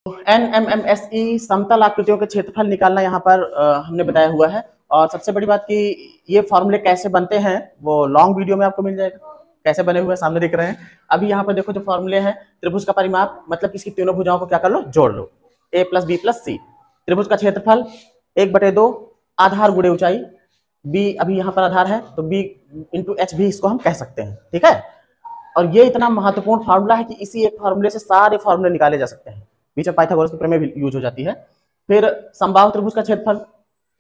NMMSE समतल आकृतियों के क्षेत्रफल निकालना यहाँ पर हमने बताया हुआ है। और सबसे बड़ी बात कि ये फॉर्मूले कैसे बनते हैं वो लॉन्ग वीडियो में आपको मिल जाएगा, कैसे बने हुए सामने दिख रहे हैं। अभी यहाँ पर देखो जो फॉर्मूले हैं, त्रिभुज का परिमाप मतलब किसी तीनों भुजाओं को क्या कर लो, जोड़ लो, a + b + c। त्रिभुज का क्षेत्रफल 1/2 आधार गुणे ऊंचाई, b अभी यहाँ पर आधार है तो b × h भी इसको हम कह सकते हैं, ठीक है। और ये इतना महत्वपूर्ण फार्मूला है कि इसी एक फार्मूले से सारे फार्मूले निकाले जा सकते हैं। बीच में पाइथागोरस की प्रमेय भी यूज हो जाती है। फिर समबाहु त्रिभुज का क्षेत्रफल,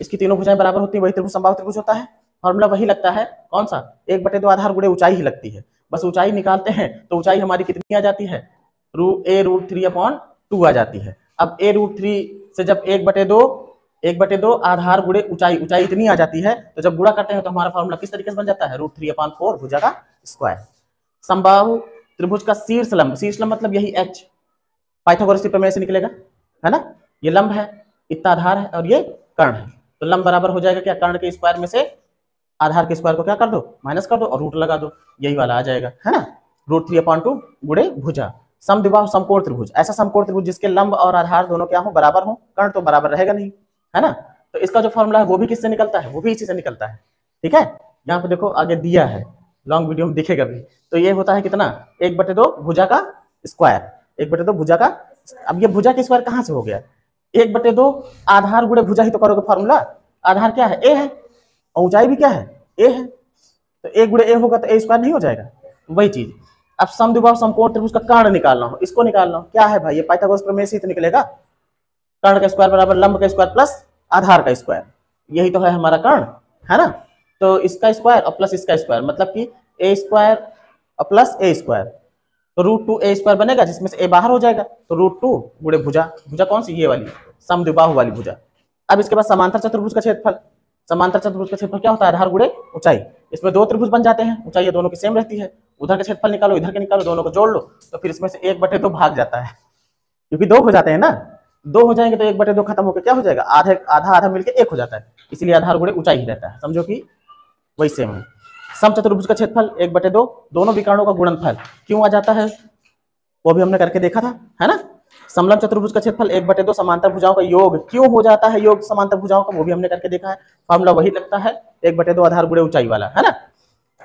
इसकी तीनों भुजाएं बराबर होती है, वही त्रिभुज समबाहु त्रिभुज होता है। फार्मूला वही लगता है, कौन सा, 1/2 आधार गुणे ऊंचाई ही लगती है। बस ऊंचाई निकालते हैं तो ऊंचाई हमारी कितनी आ जाती है, a√3/2 आ जाती है। अब a√3 से जब 1/2 आधार गुणे ऊंचाई, ऊंचाई इतनी आ जाती है, तो जब गुणा करते हैं तो हमारा फार्मूला किस तरीके से बन जाता है, √3/4 भुजा का स्क्वायर। समबाहु त्रिभुज का शीर्ष लंब, शीर्ष लंब मतलब यही h, पाइथागोरस की प्रमेय से निकलेगा, है ना। ये लंब है, इतना आधार है और ये कर्ण है, तो लंब बराबर हो जाएगा क्या, कर्ण के स्क्वायर में से आधार के स्क्वायर को क्या कर दो, माइनस कर दो और रूट लगा दो, यही वाला आ जाएगा, है ना। √3/2 गुणे भुजा। समद्विबाहु समकोण त्रिभुज, ऐसा समकोण त्रिभुज जिसके लंब और आधार दोनों क्या हो, बराबर हो, कर्ण तो बराबर रहेगा नहीं, है ना। तो इसका जो फॉर्मूला है वो भी किससे निकलता है, वो भी इसी से निकलता है, ठीक है। यहाँ पे देखो आगे दिया है, लॉन्ग वीडियो में दिखेगा भी। तो ये होता है कितना, 1/2 भुजा का स्क्वायर, 1/2 भुजा का। अब ये भुजा का स्क्वायर कहाँ से हो गया, 1/2 आधार गुणे भुजा ही तो करोगे फॉर्मूला। आधार क्या है, a है, और ऊंचाई भी क्या है, a है, तो a गुणे a होगा तो a स्क्वायर नहीं हो जाएगा, वही चीज। अब समद्विबाहु समकोण त्रिभुज का कर्ण निकालना हो, इसको निकालना हो, क्या है भाई, ये पाइथागोरस प्रमेय से ही तो निकलेगा। कर्ण का स्क्वायर बराबर लंब का स्क्वायर प्लस आधार का स्क्वायर, यही तो है हमारा कर्ण, है ना। तो इसका स्क्वायर और प्लस इसका स्क्वायर मतलब कि a स्क्वायर और प्लस a स्क्वायर, तो √2a² बनेगा, जिसमें से a बाहर हो जाएगा, तो √2 गुणे भुजा, भुजा कौन सी, ये वाली समद्विबाहु वाली भुजा। अब इसके बाद समांतर चतुर्भुज का क्षेत्रफल, समांतर चतुर्भुज का क्षेत्रफल क्या होता है, आधार गुणे ऊंचाई। इसमें दो त्रिभुज बन जाते हैं, ऊंचाई दोनों की सेम रहती है, उधर का क्षेत्रफल निकालो इधर के निकालो, दोनों को जोड़ लो, तो फिर इसमें से 1/2 भाग जाता है, क्योंकि 2 हो जाते हैं ना, 2 हो जाएंगे तो 1/2 खत्म होकर क्या हो जाएगा, आधा आधा मिलकर 1 हो जाता है, इसलिए आधार गुणे ऊंचाई ही रहता है, समझो कि वही सेम है। समचतुर्भुज का क्षेत्रफल 1/2 दोनों विकर्णों का गुणनफल, क्यों आ जाता है वो भी हमने करके देखा था, है ना। समलंब चतुर्भुज का क्षेत्रफल 1/2 समांतर भुजाओं का योग, क्यों हो जाता है योग समांतर भुजाओं का, वो भी हमने करके देखा है, फॉर्मूला वही लगता है, 1/2 आधार गुणे ऊंचाई वाला, है ना।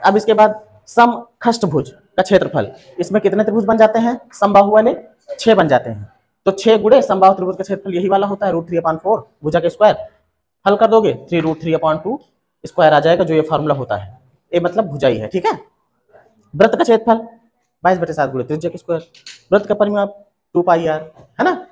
अब इसके बाद समखष्टभुज का क्षेत्रफल, इसमें कितने त्रिभुज बन जाते हैं, समबाहु वाले 6 बन जाते हैं, तो 6 गुणे समबाहु त्रिभुज का क्षेत्रफल यही वाला होता है, √3/4 भुजा के स्क्वायर। हल कर दोगे 3√3/2 स्क्वायर आ जाएगा, जो ये फॉर्मूला होता है, ये मतलब भुजाई है, ठीक है। वृत्त का क्षेत्रफल 22/7 गुणे त्रिज्या के स्क्वायर, वृत्त का परिमाप 2πr, है ना।